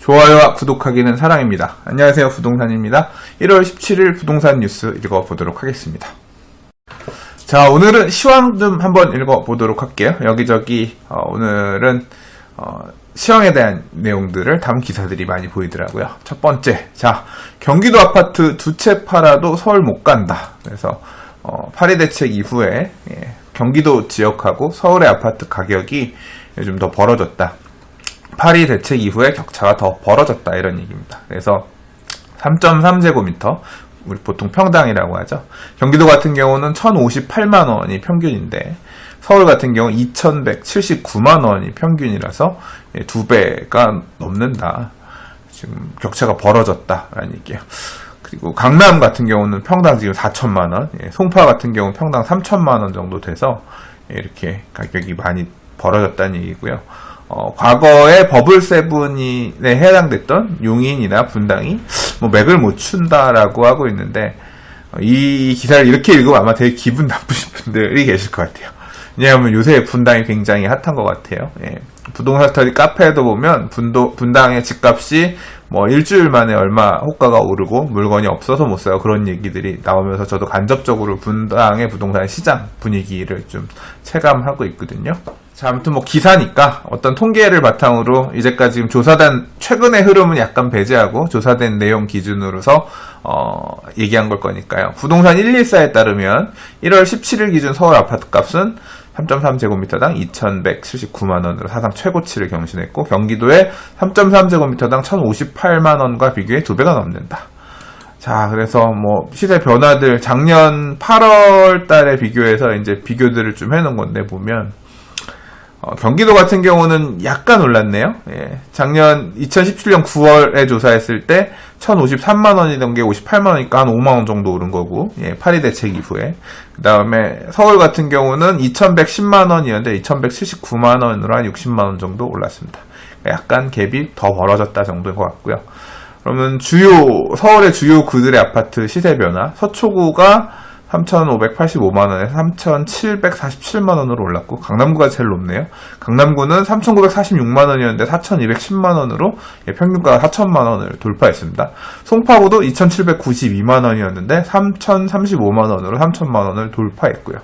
좋아요와 구독하기는 사랑입니다. 안녕하세요, 부동산입니다. 1월 17일 부동산 뉴스 읽어보도록 하겠습니다. 자, 오늘은 시황 좀 한번 읽어보도록 할게요. 여기저기 오늘은 시황에 대한 내용들을 담은 기사들이 많이 보이더라고요. 첫 번째, 자, 경기도 아파트 2채 팔아도 서울 못 간다. 그래서 파리 대책 이후에 경기도 지역하고 서울의 아파트 가격이 요즘 더 벌어졌다. 파리 대책 이후에 격차가 더 벌어졌다, 이런 얘기입니다. 그래서 3.3제곱미터, 우리 보통 평당이라고 하죠. 경기도 같은 경우는 1,058만 원이 평균인데 서울 같은 경우는 2,179만 원이 평균이라서 2배가 넘는다. 지금 격차가 벌어졌다라는 얘기예요. 그리고 강남 같은 경우는 평당 지금 4천만 원, 송파 같은 경우는 평당 3천만 원 정도 돼서 이렇게 가격이 많이 벌어졌다는 얘기고요. 과거에 버블7에 해당됐던 용인이나 분당이 맥을 못 춘다라고 하고 있는데, 이 기사를 이렇게 읽으면 아마 되게 기분 나쁘신 분들이 계실 것 같아요. 왜냐하면 요새 분당이 굉장히 핫한 것 같아요. 부동산 스터디 카페에도 보면 분당의 집값이 일주일 만에 얼마 호가가 오르고 물건이 없어서 못 사요, 그런 얘기들이 나오면서 저도 간접적으로 분당의 부동산 시장 분위기를 좀 체감하고 있거든요. 자, 아무튼 기사니까 어떤 통계를 바탕으로 이제까지 지금 조사된 최근의 흐름은 약간 배제하고 조사된 내용 기준으로서 얘기한 걸 거니까요. 부동산 114에 따르면 1월 17일 기준 서울 아파트 값은 3.3제곱미터당 2,179만원으로 사상 최고치를 경신했고, 경기도의 3.3제곱미터당 1,058만원과 비교해 2배가 넘는다. 자, 그래서 시세 변화들 작년 8월 달에 비교해서 이제 비교들을 좀 해놓은 건데, 보면 경기도 같은 경우는 약간 올랐네요. 작년 2017년 9월에 조사했을 때 1,053만원이던 게 58만원이니까 한 5만원 정도 오른 거고, 파리 대책 이후에. 그 다음에 서울 같은 경우는 2,110만원이었는데 2,179만원으로 한 60만원 정도 올랐습니다. 약간 갭이 더 벌어졌다 정도인 것 같고요. 그러면 서울의 주요 구들의 아파트 시세 변화, 서초구가 3,585만원에서 3,747만원으로 올랐고, 강남구가 제일 높네요. 강남구는 3,946만원이었는데 4,210만원으로 평균가가 4,000만원을 돌파했습니다. 송파구도 2,792만원이었는데 3,035만원으로 3,000만원을 돌파했고요.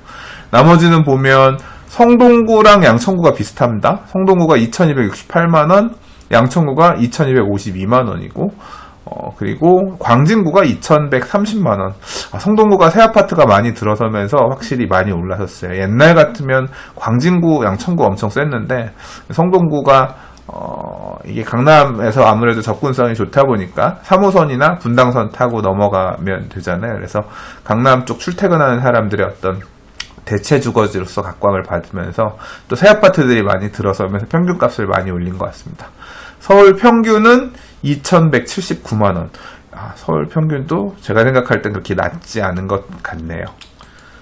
나머지는 보면 성동구랑 양천구가 비슷합니다. 성동구가 2,268만원, 양천구가 2,252만원이고, 그리고 광진구가 2,130만원. 성동구가 새 아파트가 많이 들어서면서 확실히 많이 올라섰어요. 옛날 같으면 광진구, 양천구 엄청 셌는데, 성동구가 이게 강남에서 아무래도 접근성이 좋다 보니까 3호선이나 분당선 타고 넘어가면 되잖아요. 그래서 강남 쪽 출퇴근하는 사람들의 어떤 대체 주거지로서 각광을 받으면서 또 새 아파트들이 많이 들어서면서 평균값을 많이 올린 것 같습니다. 서울 평균은 2,179만원. 서울 평균도 제가 생각할 땐 그렇게 낮지 않은 것 같네요.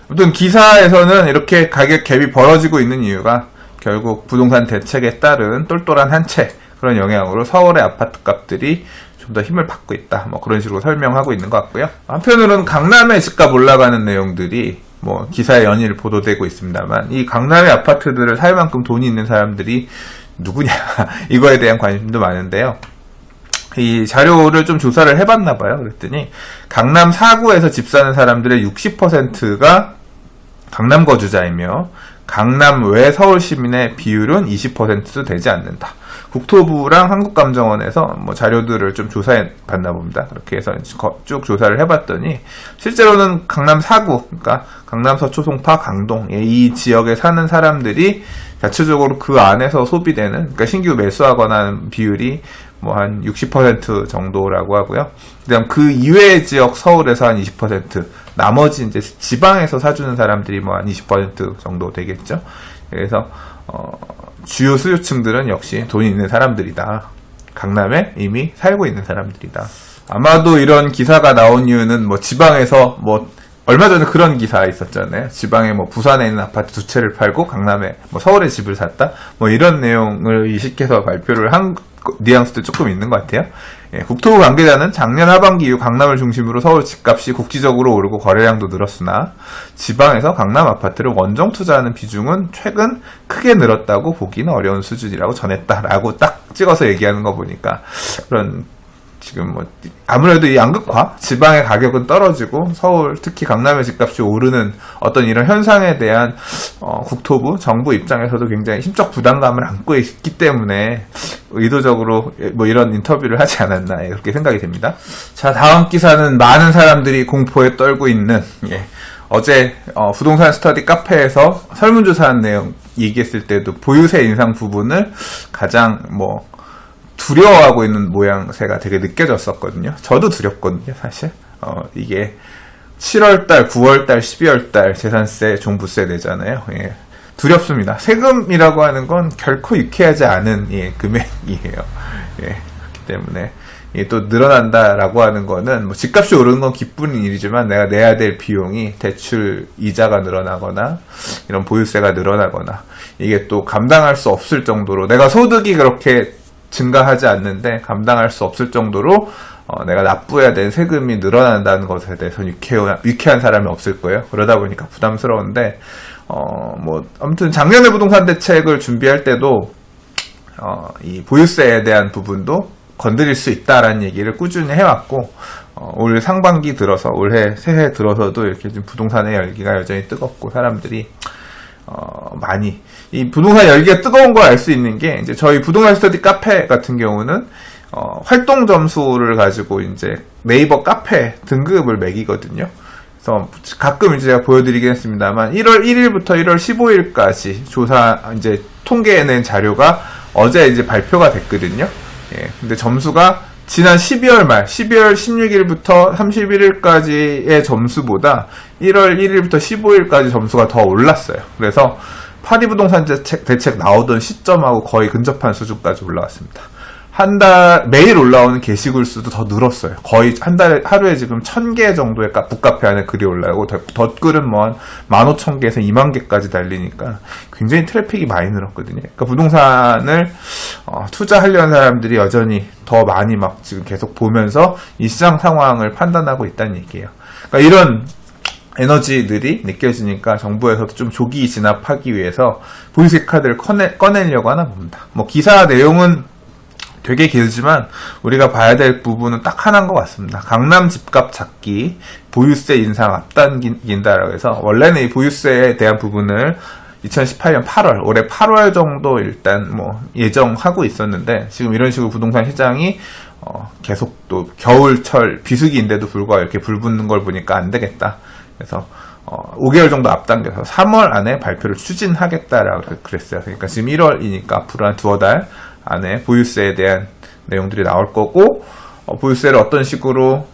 아무튼 기사에서는 이렇게 가격 갭이 벌어지고 있는 이유가 결국 부동산 대책에 따른 똘똘한 한 채, 그런 영향으로 서울의 아파트 값들이 좀 더 힘을 받고 있다, 그런 식으로 설명하고 있는 것 같고요. 한편으로는 강남의 집값 올라가는 내용들이 기사에 연일 보도되고 있습니다만, 이 강남의 아파트들을 살 만큼 돈이 있는 사람들이 누구냐 이거에 대한 관심도 많은데요. 이 자료를 좀 조사를 해봤나 봐요. 그랬더니 강남 4구에서 집 사는 사람들의 60%가 강남 거주자이며 강남 외 서울 시민의 비율은 20%도 되지 않는다. 국토부랑 한국감정원에서 자료들을 좀 조사해 봤나 봅니다. 그렇게 해서 쭉 조사를 해봤더니 실제로는 강남 4구, 그러니까 강남, 서초, 송파, 강동, 이 지역에 사는 사람들이 자체적으로 그 안에서 소비되는, 그러니까 신규 매수하거나 하는 비율이 한 60% 정도라고 하고요. 그다음 그 이외의 지역 서울에서 한 20%, 나머지 이제 지방에서 사주는 사람들이 한 20% 정도 되겠죠. 그래서 주요 수요층들은 역시 돈이 있는 사람들이다. 강남에 이미 살고 있는 사람들이다. 아마도 이런 기사가 나온 이유는 지방에서 얼마 전에 그런 기사 있었잖아요. 지방에 뭐 부산에 있는 아파트 2채를 팔고 강남에 뭐 서울에 집을 샀다. 뭐 이런 내용을 의식해서 발표를 한 뉘앙스도 조금 있는 것 같아요. 예, 국토부 관계자는 작년 하반기 이후 강남을 중심으로 서울 집값이 국지적으로 오르고 거래량도 늘었으나 지방에서 강남 아파트를 원정 투자하는 비중은 최근 크게 늘었다고 보기는 어려운 수준이라고 전했다라고 딱 찍어서 얘기하는 거 보니까 그런 지금 뭐 아무래도 이 양극화, 지방의 가격은 떨어지고 서울 특히 강남의 집값이 오르는 어떤 이런 현상에 대한 국토부, 정부 입장에서도 굉장히 심적 부담감을 안고 있기 때문에 의도적으로 뭐 이런 인터뷰를 하지 않았나 그렇게 생각이 됩니다. 자, 다음 기사는 많은 사람들이 공포에 떨고 있는 어제 부동산 스터디 카페에서 설문조사한 내용 얘기했을 때도 보유세 인상 부분을 가장 두려워하고 있는 모양새가 되게 느껴졌었거든요. 저도 두렵거든요, 사실. 이게 7월달, 9월달, 12월달 재산세, 종부세 내잖아요. 예. 두렵습니다. 세금이라고 하는 건 결코 유쾌하지 않은 금액이에요. 예. 그렇기 때문에 또 늘어난다라고 하는 거는 뭐 집값이 오르는 건 기쁜 일이지만 내가 내야 될 비용이 대출 이자가 늘어나거나 이런 보유세가 늘어나거나 이게 또 감당할 수 없을 정도로 내가 소득이 그렇게 증가하지 않는데 감당할 수 없을 정도로 내가 납부해야 되는 세금이 늘어난다는 것에 대해서 유쾌한 사람이 없을 거예요. 그러다 보니까 부담스러운데 아무튼 작년에 부동산 대책을 준비할 때도 이 보유세에 대한 부분도 건드릴 수 있다라는 얘기를 꾸준히 해왔고 올 상반기 들어서 올해 새해 들어서도 이렇게 좀 부동산의 열기가 여전히 뜨겁고 사람들이 많이 이 부동산 열기가 뜨거운 걸 알 수 있는 게 이제 저희 부동산 스터디 카페 같은 경우는 활동 점수를 가지고 이제 네이버 카페 등급을 매기거든요. 그래서 가끔 이제 제가 보여드리긴 했습니다만 1월 1일부터 1월 15일까지 조사 이제 통계낸 자료가 어제 이제 발표가 됐거든요. 예, 근데 점수가 지난 12월 말, 12월 16일부터 31일까지의 점수보다 1월 1일부터 15일까지 점수가 더 올랐어요. 그래서 파리부동산 대책 나오던 시점하고 거의 근접한 수준까지 올라왔습니다. 매일 올라오는 게시글 수도 더 늘었어요. 거의 하루에 지금 1000개 정도의 북카페 안에 글이 올라오고, 덧글은 뭐 한 15,000개에서 20,000개까지 달리니까 굉장히 트래픽이 많이 늘었거든요. 그러니까 부동산을, 투자하려는 사람들이 여전히 더 많이 막 지금 계속 보면서 이 시장 상황을 판단하고 있다는 얘기예요. 그러니까 이런 에너지들이 느껴지니까 정부에서도 좀 조기 진압하기 위해서 보유세 카드를 꺼내려고 하나 봅니다. 뭐 기사 내용은 되게 길지만 우리가 봐야 될 부분은 딱 하나인 것 같습니다. 강남 집값 잡기, 보유세 인상 앞당긴다라고 해서 원래는 이 보유세에 대한 부분을 2018년 8월, 올해 8월 정도 일단 뭐 예정하고 있었는데 지금 이런 식으로 부동산 시장이 계속 또 겨울철 비수기인데도 불구하고 이렇게 불붙는 걸 보니까 안 되겠다. 그래서 5개월 정도 앞당겨서 3월 안에 발표를 추진하겠다라고 그랬어요. 그러니까 지금 1월이니까 앞으로 한 두어 달 안에 보유세에 대한 내용들이 나올 거고, 보유세를 어떤 식으로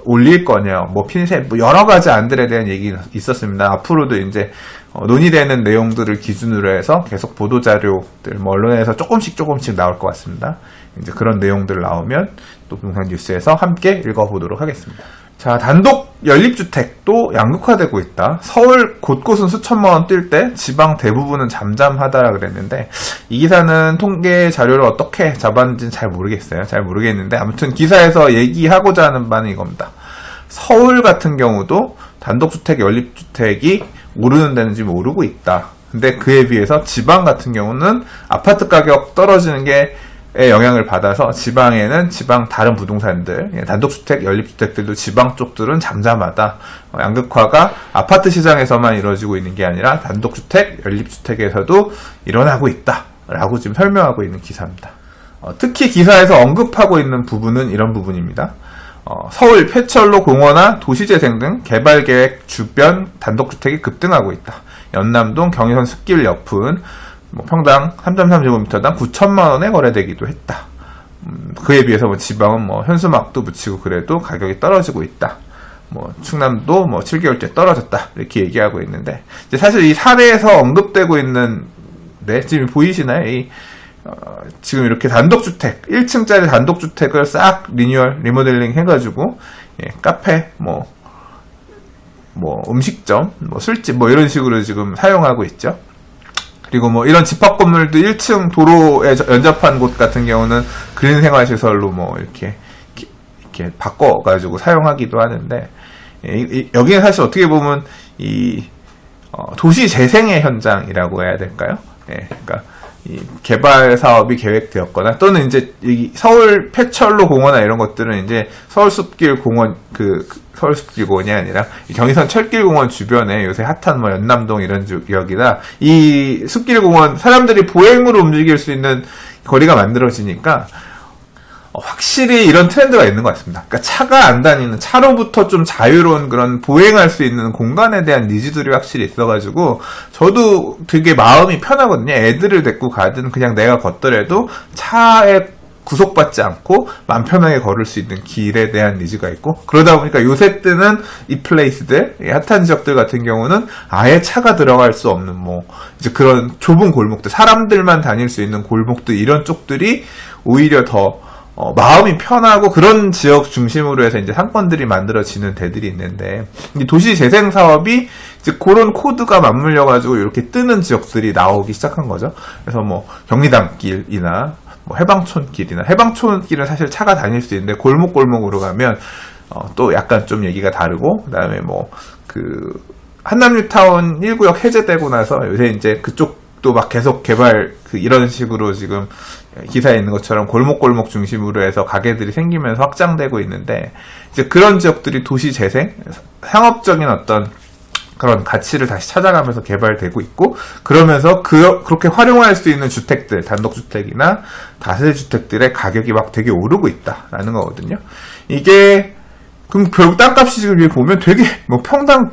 올릴 거냐, 뭐 핀셋, 뭐 여러 가지 안들에 대한 얘기가 있었습니다. 앞으로도 이제 논의되는 내용들을 기준으로 해서 계속 보도자료들, 뭐 언론에서 조금씩 나올 것 같습니다. 이제 그런 내용들 나오면 또 부동산 뉴스에서 함께 읽어보도록 하겠습니다. 자, 단독 연립주택도 양극화되고 있다. 서울 곳곳은 수천만 원 뛸 때 지방 대부분은 잠잠하다라 그랬는데 이 기사는 통계 자료를 어떻게 잡았는지는 잘 모르겠어요. 잘 모르겠는데 아무튼 기사에서 얘기하고자 하는 바는 이겁니다. 서울 같은 경우도 단독주택, 연립주택이 오르는 데는 지금 오르고 있다. 근데 그에 비해서 지방 같은 경우는 아파트 가격 떨어지는 게 영향을 받아서 지방에는 지방 다른 부동산들, 단독주택, 연립주택들도 지방 쪽들은 잠잠하다. 양극화가 아파트 시장에서만 이루어지고 있는 게 아니라 단독주택, 연립주택에서도 일어나고 있다. 라고 지금 설명하고 있는 기사입니다. 특히 기사에서 언급하고 있는 부분은 이런 부분입니다. 서울 폐철로 공원화, 도시재생 등 개발계획 주변 단독주택이 급등하고 있다. 연남동, 경의선 숲길 옆은 평당 3.3제곱미터당 9천만 원에 거래되기도 했다. 그에 비해서 지방은 현수막도 붙이고 그래도 가격이 떨어지고 있다. 충남도 7개월째 떨어졌다. 이렇게 얘기하고 있는데, 이제 사실 이 사례에서 언급되고 있는, 지금 보이시나요? 지금 이렇게 단독주택, 1층짜리 단독주택을 싹 리모델링 해가지고, 카페, 뭐 음식점, 뭐 술집 뭐 이런 식으로 지금 사용하고 있죠. 그리고 뭐 이런 집합 건물도 1층 도로에 연접한 곳 같은 경우는 그린 생활 시설로 뭐 이렇게 바꿔가지고 사용하기도 하는데, 여기는 사실 어떻게 보면 도시 재생의 현장이라고 해야 될까요? 그러니까 이 개발 사업이 계획되었거나 또는 이제 이 서울 폐철로 공원이나 이런 것들은 이제 서울숲길 공원 서울숲길 공원이 아니라 경의선 철길 공원 주변에 요새 핫한 뭐 연남동 이런 지역이다. 이 숲길 공원 사람들이 보행으로 움직일 수 있는 거리가 만들어지니까 확실히 이런 트렌드가 있는 것 같습니다. 그러니까 차가 안 다니는, 차로부터 좀 자유로운 그런 보행할 수 있는 공간에 대한 니즈들이 확실히 있어가지고 저도 되게 마음이 편하거든요. 애들을 데리고 가든 그냥 내가 걷더라도 차에 구속받지 않고 마음 편하게 걸을 수 있는 길에 대한 니즈가 있고, 그러다 보니까 요새 뜨는 이 플레이스들, 핫한 지역들 같은 경우는 아예 차가 들어갈 수 없는 뭐 이제 그런 좁은 골목들, 사람들만 다닐 수 있는 골목들, 이런 쪽들이 오히려 더 마음이 편하고 그런 지역 중심으로 해서 이제 상권들이 만들어지는 데들이 있는데, 도시 재생 사업이 이제 그런 코드가 맞물려가지고 이렇게 뜨는 지역들이 나오기 시작한 거죠. 그래서 뭐 경리단길이나 뭐 해방촌길이나, 해방촌길은 사실 차가 다닐 수 있는데 골목골목으로 가면 또 약간 좀 얘기가 다르고, 그다음에 뭐 한남뉴타운 1구역 해제되고 나서 요새 이제 그쪽도 막 계속 개발 이런 식으로 지금 기사에 있는 것처럼 골목골목 중심으로 해서 가게들이 생기면서 확장되고 있는데, 이제 그런 지역들이 도시 재생, 상업적인 어떤 그런 가치를 다시 찾아가면서 개발되고 있고, 그러면서 그렇게 활용할 수 있는 주택들, 단독주택이나 다세대주택들의 가격이 막 되게 오르고 있다라는 거거든요. 이게 그럼 결국 땅값이 지금 여기 보면 되게 뭐 평당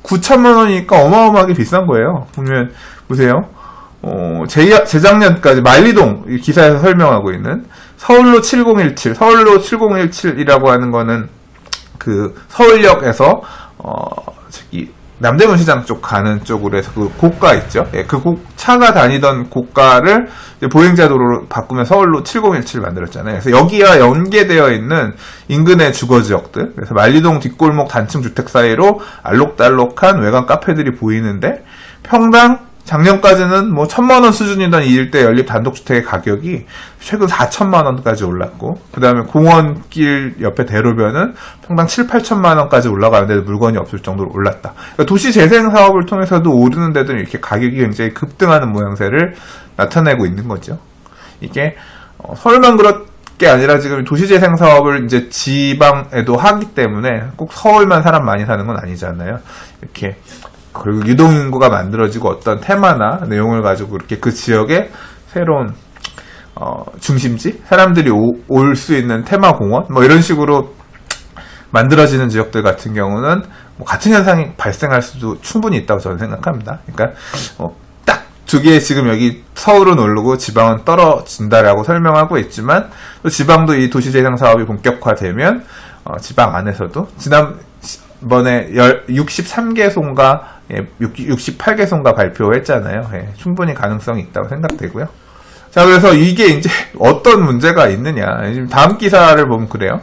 9천만 원이니까 어마어마하게 비싼 거예요. 보면 보세요. 재작년까지 만리동 기사에서 설명하고 있는 서울로 7017, 서울로 7017이라고 하는 거는 그 서울역에서 남대문 시장 쪽 가는 쪽으로 해서 그 고가 있죠. 차가 다니던 고가를 보행자 도로로 바꾸면 서울로 7017 만들었잖아요. 그래서 여기와 연계되어 있는 인근의 주거 지역들, 그래서 만리동 뒷골목 단층 주택 사이로 알록달록한 외관 카페들이 보이는데, 평당 작년까지는 뭐 1,000만원 수준이던 이 일대 연립 단독주택의 가격이 최근 4,000만원까지 올랐고, 그 다음에 공원길 옆에 대로변은 평당 7,000~8,000만원까지 올라가는데도 물건이 없을 정도로 올랐다. 그러니까 도시 재생 사업을 통해서도 오르는 데들은 이렇게 가격이 굉장히 급등하는 모양새를 나타내고 있는 거죠. 이게 서울만 그럴 게 아니라 지금 도시 재생 사업을 이제 지방에도 하기 때문에 꼭 서울만 사람 많이 사는 건 아니잖아요. 이렇게 그리고 유동인구가 만들어지고 어떤 테마나 내용을 가지고 이렇게 그 지역의 새로운 중심지, 사람들이 올 수 있는 테마 공원 뭐 이런 식으로 만들어지는 지역들 같은 경우는 뭐 같은 현상이 발생할 수도 충분히 있다고 저는 생각합니다. 그러니까 딱 두 개, 지금 여기 서울은 오르고 지방은 떨어진다라고 설명하고 있지만, 또 지방도 이 도시재생 사업이 본격화되면 지방 안에서도 지난번에 63개소인가 68개소인가 발표했잖아요. 충분히 가능성이 있다고 생각되고요. 자, 그래서 이게 이제 어떤 문제가 있느냐. 지금 다음 기사를 보면 그래요.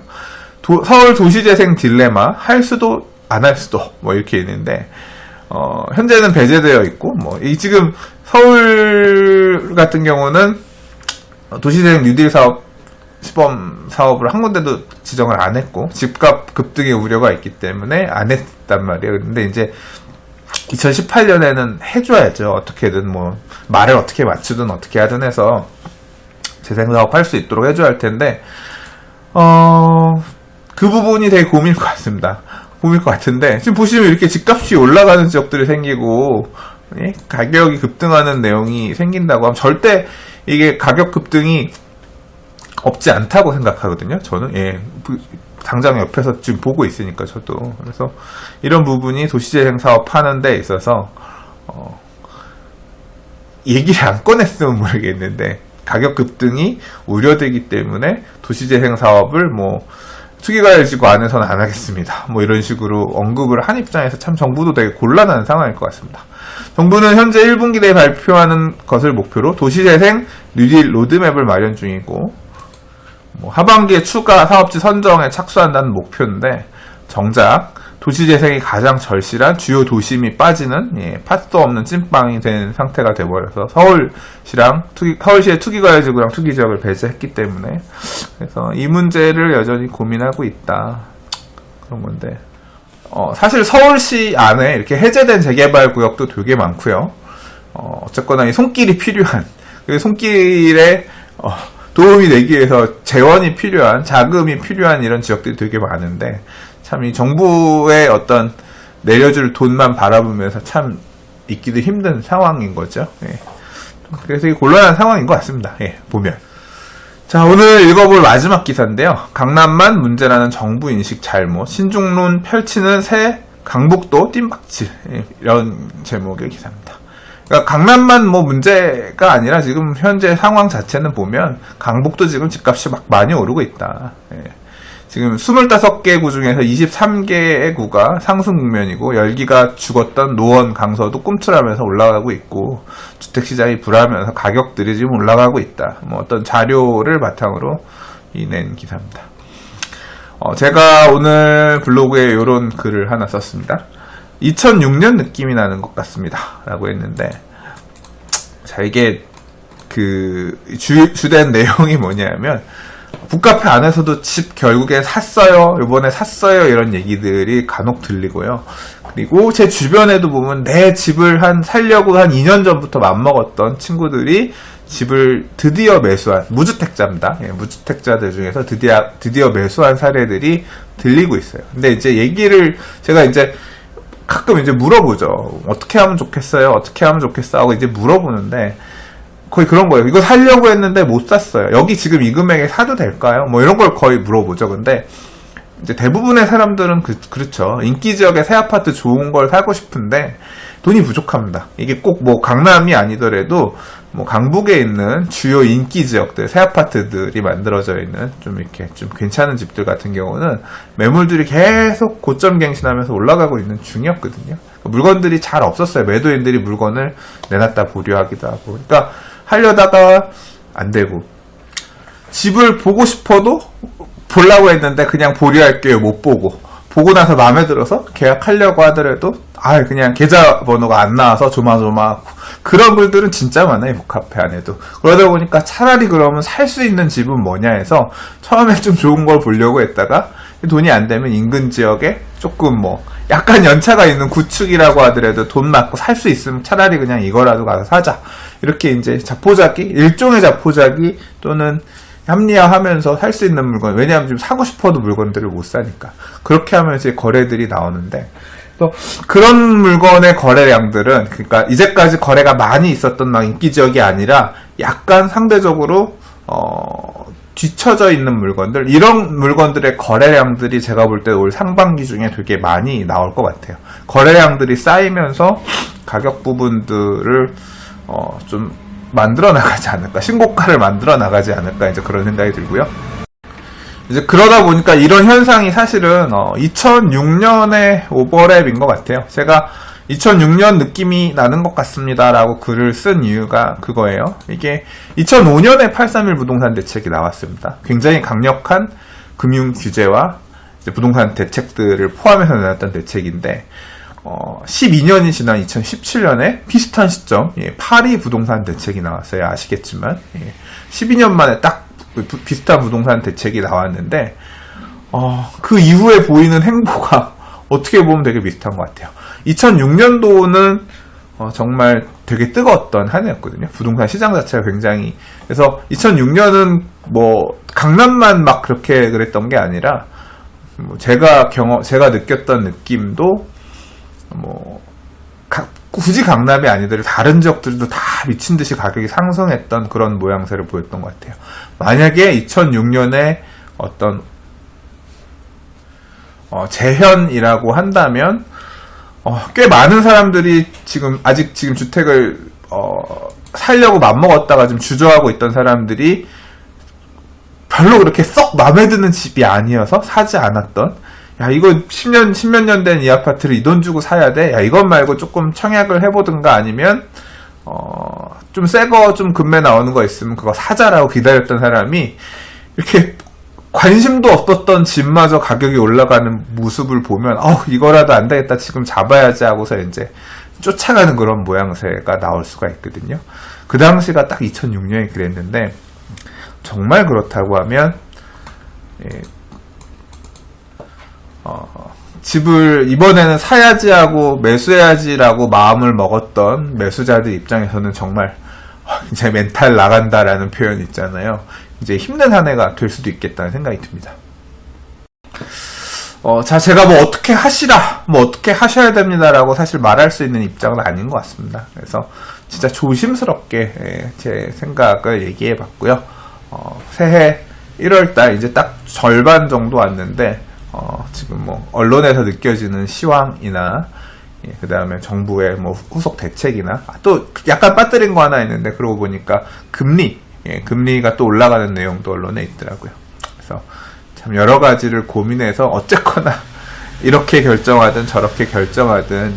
서울 도시재생 딜레마, 할 수도 안 할 수도 뭐 이렇게 있는데, 현재는 배제되어 있고, 뭐 지금 서울 같은 경우는 도시재생 뉴딜 사업 시범 사업을 한 군데도 지정을 안 했고, 집값 급등의 우려가 있기 때문에 안 했단 말이에요. 근데 이제 2018년에는 해줘야죠. 어떻게든 뭐 말을 어떻게 맞추든 어떻게 하든 해서 재생사업 할 수 있도록 해줘야 할 텐데, 그 부분이 되게 고민일 것 같습니다. 고민일 것 같은데, 지금 보시면 이렇게 집값이 올라가는 지역들이 생기고 가격이 급등하는 내용이 생긴다고 하면 절대 이게 가격 급등이 없지 않다고 생각하거든요. 저는 당장 옆에서 지금 보고 있으니까 저도. 그래서 이런 부분이 도시재생 사업 하는 데 있어서 얘기를 안 꺼냈으면 모르겠는데, 가격 급등이 우려되기 때문에 도시재생 사업을 뭐 투기과열지구 안에서는 안 하겠습니다, 뭐 이런 식으로 언급을 한 입장에서 참 정부도 되게 곤란한 상황일 것 같습니다. 정부는 현재 1분기 내에 발표하는 것을 목표로 도시재생 뉴딜 로드맵을 마련 중이고, 하반기에 추가 사업지 선정에 착수한다는 목표인데, 정작 도시 재생이 가장 절실한 주요 도심이 빠지는 팥도 없는 찐빵이 된 상태가 돼버려서 서울시의 투기과열지구랑 투기지역을 배제했기 때문에 그래서 이 문제를 여전히 고민하고 있다 그런 건데 사실 서울시 안에 이렇게 해제된 재개발 구역도 되게 많고요. 어쨌거나 이 손길이 필요한 손길에 도움이 되기 위해서 재원이 필요한 자금이 필요한 이런 지역들이 되게 많은데 참 이 정부의 어떤 내려줄 돈만 바라보면서 참 있기도 힘든 상황인 거죠. 그래서 곤란한 상황인 것 같습니다. 보면. 자, 오늘 읽어볼 마지막 기사인데요. 강남만 문제라는 정부 인식 잘못, 신중론 펼치는 새 강북도 뜀박질 이런 제목의 기사입니다. 그러니까 강남만 문제가 아니라 지금 현재 상황 자체는 보면 강북도 지금 집값이 막 많이 오르고 있다. 지금 25개 구 중에서 23개의 구가 상승 국면이고 열기가 죽었던 노원, 강서도 꿈틀하면서 올라가고 있고 주택시장이 불하면서 가격들이 지금 올라가고 있다. 어떤 자료를 바탕으로 낸 기사입니다. 제가 오늘 블로그에 이런 글을 하나 썼습니다. 2006년 느낌이 나는 것 같습니다. 라고 했는데 자 이게 주된 내용이 뭐냐면 북카페 안에서도 집 결국에 샀어요. 이번에 샀어요. 이런 얘기들이 간혹 들리고요. 그리고 제 주변에도 보면 내 집을 살려고 한 2년 전부터 맘먹었던 친구들이 집을 드디어 매수한 무주택자입니다. 무주택자들 중에서 드디어 매수한 사례들이 들리고 있어요. 근데 이제 얘기를 제가 이제 가끔 이제 물어보죠. 어떻게 하면 좋겠어요? 어떻게 하면 좋겠어? 하고 이제 물어보는데 거의 그런 거예요. 이거 사려고 했는데 못 샀어요. 여기 지금 이 금액에 사도 될까요? 이런 걸 거의 물어보죠. 근데 이제 대부분의 사람들은 그렇죠. 인기 지역의 새 아파트 좋은 걸 사고 싶은데 돈이 부족합니다. 이게 꼭 강남이 아니더라도 강북에 있는 주요 인기 지역들, 새 아파트들이 만들어져 있는 좀 이렇게 좀 괜찮은 집들 같은 경우는 매물들이 계속 고점갱신하면서 올라가고 있는 중이었거든요. 물건들이 잘 없었어요. 매도인들이 물건을 내놨다 보류하기도 하고. 그러니까 하려다가 안 되고 집을 보고 싶어도 보려고 했는데 그냥 보류할게요. 못 보고 나서 마음에 들어서 계약하려고 하더라도 그냥 계좌번호가 안 나와서 조마조마하고 그런 글들은 진짜 많아요. 북카페 안에도. 그러다 보니까 차라리 그러면 살 수 있는 집은 뭐냐 해서 처음에 좀 좋은 걸 보려고 했다가 돈이 안 되면 인근 지역에 조금 약간 연차가 있는 구축이라고 하더라도 돈 맞고 살 수 있으면 차라리 그냥 이거라도 가서 사자. 이렇게 이제 일종의 자포자기 또는 합리화하면서 살 수 있는 물건, 왜냐하면 지금 사고 싶어도 물건들을 못 사니까. 그렇게 하면 이제 거래들이 나오는데, 또 그런 물건의 거래량들은, 그러니까 이제까지 거래가 많이 있었던 인기 지역이 아니라 약간 상대적으로, 뒤처져 있는 물건들, 이런 물건들의 거래량들이 제가 볼 때 올 상반기 중에 되게 많이 나올 것 같아요. 거래량들이 쌓이면서 가격 부분들을 좀 만들어 나가지 않을까, 신고가를 만들어 나가지 않을까, 이제 그런 생각이 들고요. 이제 그러다 보니까 이런 현상이 사실은 2006년의 오버랩인 것 같아요. 제가 2006년 느낌이 나는 것 같습니다 라고 글을 쓴 이유가 그거예요. 이게 2005년에 831 부동산 대책이 나왔습니다. 굉장히 강력한 금융 규제와 이제 부동산 대책들을 포함해서 내놨던 대책인데 12년이 지난 2017년에 비슷한 시점 8.2 부동산 대책이 나왔어요. 아시겠지만 12년 만에 딱 비슷한 부동산 대책이 나왔는데 그 이후에 보이는 행보가 어떻게 보면 되게 비슷한 것 같아요. 2006년도는 정말 되게 뜨거웠던 한 해였거든요. 부동산 시장 자체가 굉장히. 그래서 2006년은 강남만 막 그렇게 그랬던 게 아니라 제가 느꼈던 느낌도 굳이 강남이 아니더라도 다른 지역들도 다 미친 듯이 가격이 상승했던 그런 모양새를 보였던 것 같아요. 만약에 2006년에 어떤 재현이라고 한다면 꽤 많은 사람들이 아직 주택을 살려고 맘먹었다가 좀 주저하고 있던 사람들이 별로 그렇게 썩 마음에 드는 집이 아니어서 사지 않았던, 야 이거 10몇 년 된 이 아파트를 이 돈 주고 사야 돼? 야 이것 말고 조금 청약을 해보든가 아니면 좀 새 거 좀 금매 나오는 거 있으면 그거 사자라고 기다렸던 사람이 이렇게 관심도 없었던 집마저 가격이 올라가는 모습을 보면 이거라도 안 되겠다 지금 잡아야지 하고서 이제 쫓아가는 그런 모양새가 나올 수가 있거든요. 그 당시가 딱 2006년이 그랬는데 정말 그렇다고 하면 집을 이번에는 사야지 하고 매수해야지라고 마음을 먹었던 매수자들 입장에서는 정말 이제 멘탈 나간다라는 표현 있잖아요. 이제 힘든 한 해가 될 수도 있겠다는 생각이 듭니다. 자, 제가 뭐 어떻게 하시라, 뭐 어떻게 하셔야 됩니다라고 사실 말할 수 있는 입장은 아닌 것 같습니다. 그래서 진짜 조심스럽게 제 생각을 얘기해 봤고요. 새해 1월달 이제 딱 절반 정도 왔는데, 지금 뭐 언론에서 느껴지는 시황이나 그 다음에 정부의 뭐 후속 대책이나 또 약간 빠뜨린 거 하나 있는데 그러고 보니까 금리가 또 올라가는 내용도 언론에 있더라고요. 그래서 참 여러 가지를 고민해서 어쨌거나 이렇게 결정하든 저렇게 결정하든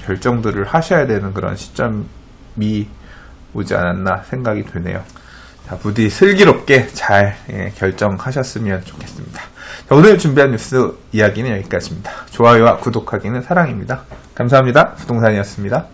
결정들을 하셔야 되는 그런 시점이 오지 않았나 생각이 되네요. 자, 부디 슬기롭게 잘 결정하셨으면 좋겠습니다. 자, 오늘 준비한 뉴스 이야기는 여기까지입니다. 좋아요와 구독하기는 사랑입니다. 감사합니다. 부동산이었습니다.